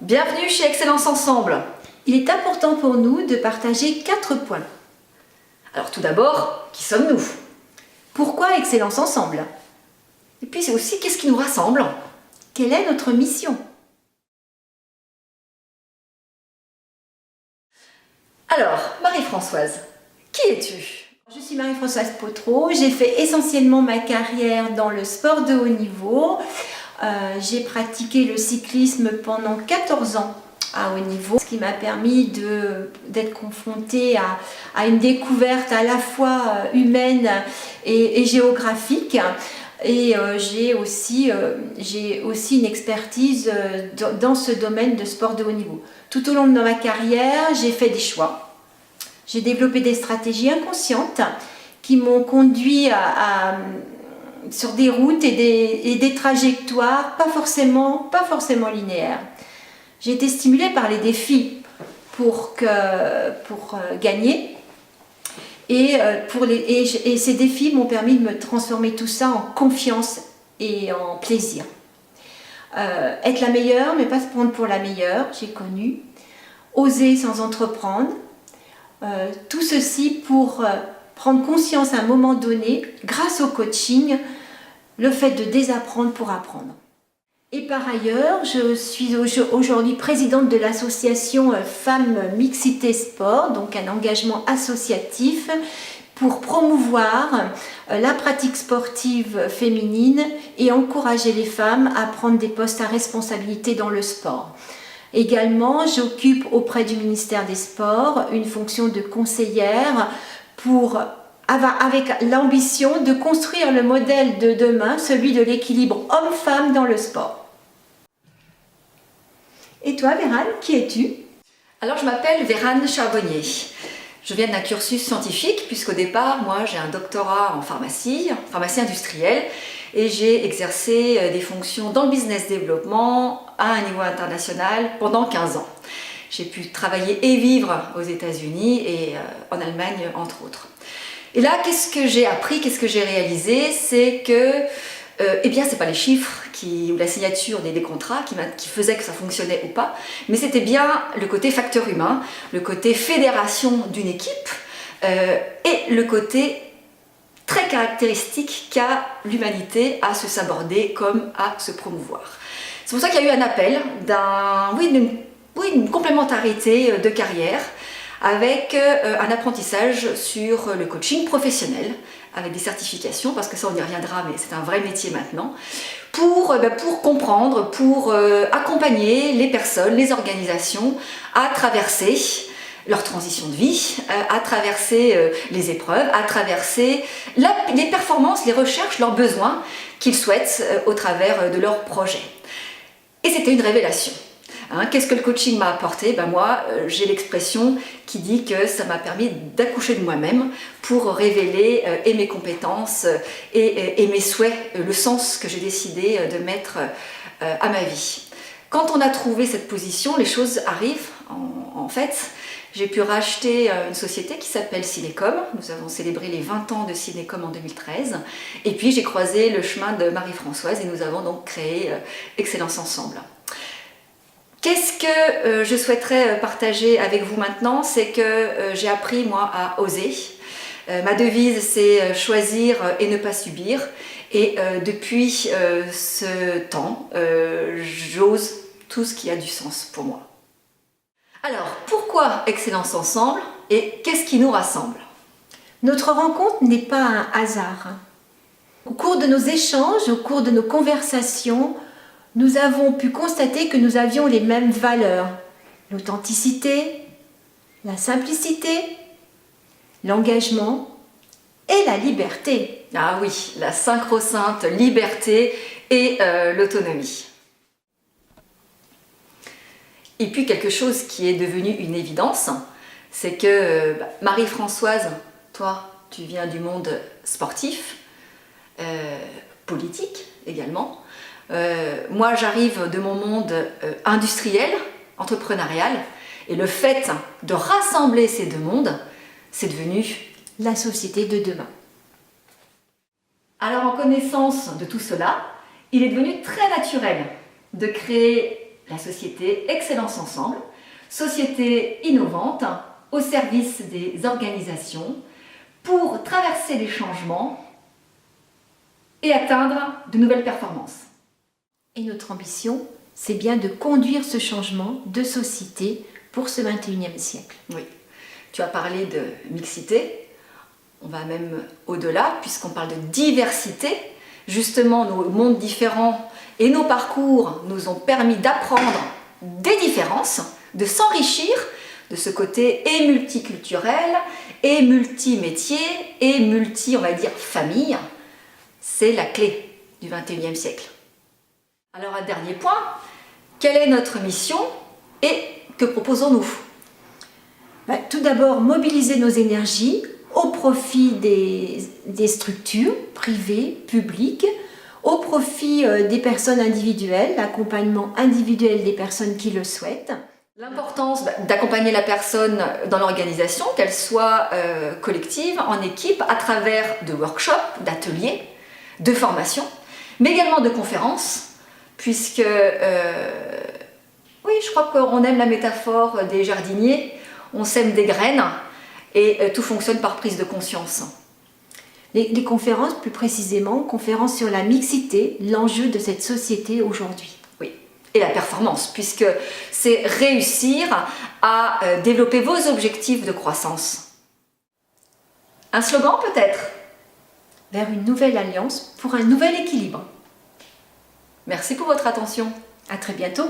Bienvenue chez Excellence Ensemble. Il est important pour nous de partager 4 points. Alors tout d'abord, qui sommes-nous? Pourquoi Excellence Ensemble? Et puis c'est aussi qu'est-ce qui nous rassemble? Quelle est notre mission? Alors, Marie-Françoise, qui es-tu? Je suis Marie-Françoise Potreau, j'ai fait essentiellement ma carrière dans le sport de haut niveau. J'ai pratiqué le cyclisme pendant 14 ans à haut niveau, ce qui m'a permis d'être confrontée à une découverte à la fois humaine et géographique. Et j'ai aussi une expertise dans ce domaine de sport de haut niveau. Tout au long de ma carrière, j'ai fait des choix. J'ai développé des stratégies inconscientes qui m'ont conduit sur des routes et des trajectoires pas forcément linéaires. J'ai été stimulée par les défis pour gagner et ces défis m'ont permis de me transformer tout ça en confiance et en plaisir. Être la meilleure, mais pas se prendre pour la meilleure, j'ai connu. Oser sans entreprendre. Tout ceci pour prendre conscience à un moment donné, grâce au coaching, le fait de désapprendre pour apprendre. Et par ailleurs, je suis aujourd'hui présidente de l'association Femmes Mixité Sport, donc un engagement associatif pour promouvoir la pratique sportive féminine et encourager les femmes à prendre des postes à responsabilité dans le sport. Également, j'occupe auprès du ministère des Sports une fonction de conseillère avec l'ambition de construire le modèle de demain, celui de l'équilibre homme-femme dans le sport. Et toi, Vérane, qui es-tu? Alors je m'appelle Vérane Charbonnier. Je viens d'un cursus scientifique puisqu'au départ, moi j'ai un doctorat en pharmacie industrielle et j'ai exercé des fonctions dans le business développement à un niveau international pendant 15 ans. J'ai pu travailler et vivre aux États-Unis et en Allemagne entre autres. Et là, qu'est-ce que j'ai appris, qu'est-ce que j'ai réalisé? C'est que, c'est pas les chiffres ou la signature des contrats qui faisaient que ça fonctionnait ou pas, mais c'était bien le côté facteur humain, le côté fédération d'une équipe et le côté très caractéristique qu'a l'humanité à se saborder comme à se promouvoir. C'est pour ça qu'il y a eu un appel d'une complémentarité de carrière avec un apprentissage sur le coaching professionnel, avec des certifications, parce que ça on y reviendra, mais c'est un vrai métier maintenant, pour comprendre, pour accompagner les personnes, les organisations à traverser leur transition de vie, à traverser les épreuves, à traverser les performances, les recherches, leurs besoins qu'ils souhaitent au travers de leurs projets. Et c'était une révélation. Qu'est-ce que le coaching m'a apporté? Moi, j'ai l'expression qui dit que ça m'a permis d'accoucher de moi-même pour révéler et mes compétences et mes souhaits, le sens que j'ai décidé de mettre à ma vie. Quand on a trouvé cette position, les choses arrivent. En fait, j'ai pu racheter une société qui s'appelle Cinécom. Nous avons célébré les 20 ans de Cinécom en 2013. Et puis j'ai croisé le chemin de Marie-Françoise et nous avons donc créé Excellence Ensemble. Qu'est-ce que je souhaiterais partager avec vous maintenant? C'est que j'ai appris, moi, à oser. Ma devise, c'est choisir et ne pas subir. Et depuis ce temps, j'ose tout ce qui a du sens pour moi. Alors, pourquoi Excellence Ensemble et qu'est-ce qui nous rassemble? Notre rencontre n'est pas un hasard. Au cours de nos échanges, au cours de nos conversations, nous avons pu constater que nous avions les mêmes valeurs. L'authenticité, la simplicité, l'engagement et la liberté. Ah oui, la sacro-sainte liberté et l'autonomie. Et puis quelque chose qui est devenu une évidence, c'est que Marie-Françoise, toi, tu viens du monde sportif, politique également. Moi, j'arrive de mon monde industriel, entrepreneurial, et le fait de rassembler ces deux mondes, c'est devenu la société de demain. Alors, en connaissance de tout cela, il est devenu très naturel de créer La société Excellence Ensemble, société innovante au service des organisations pour traverser les changements et atteindre de nouvelles performances. Et notre ambition, c'est bien de conduire ce changement de société pour ce 21e siècle. Oui, tu as parlé de mixité, on va même au-delà puisqu'on parle de diversité. Justement, nos mondes différents et nos parcours nous ont permis d'apprendre des différences, de s'enrichir de ce côté et multiculturel, et multimétier, et on va dire, famille. C'est la clé du 21e siècle. Alors, un dernier point, quelle est notre mission et que proposons-nous? Tout d'abord, mobiliser nos énergies au profit des structures privées, publiques, au profit des personnes individuelles, l'accompagnement individuel des personnes qui le souhaitent. L'importance d'accompagner la personne dans l'organisation, qu'elle soit collective, en équipe, à travers de workshops, d'ateliers, de formations, mais également de conférences, puisque, oui, je crois qu'on aime la métaphore des jardiniers, on sème des graines et tout fonctionne par prise de conscience. Les conférences, plus précisément, conférences sur la mixité, l'enjeu de cette société aujourd'hui. Oui, et la performance, puisque c'est réussir à développer vos objectifs de croissance. Un slogan peut-être? Vers une nouvelle alliance pour un nouvel équilibre. Merci pour votre attention. À très bientôt.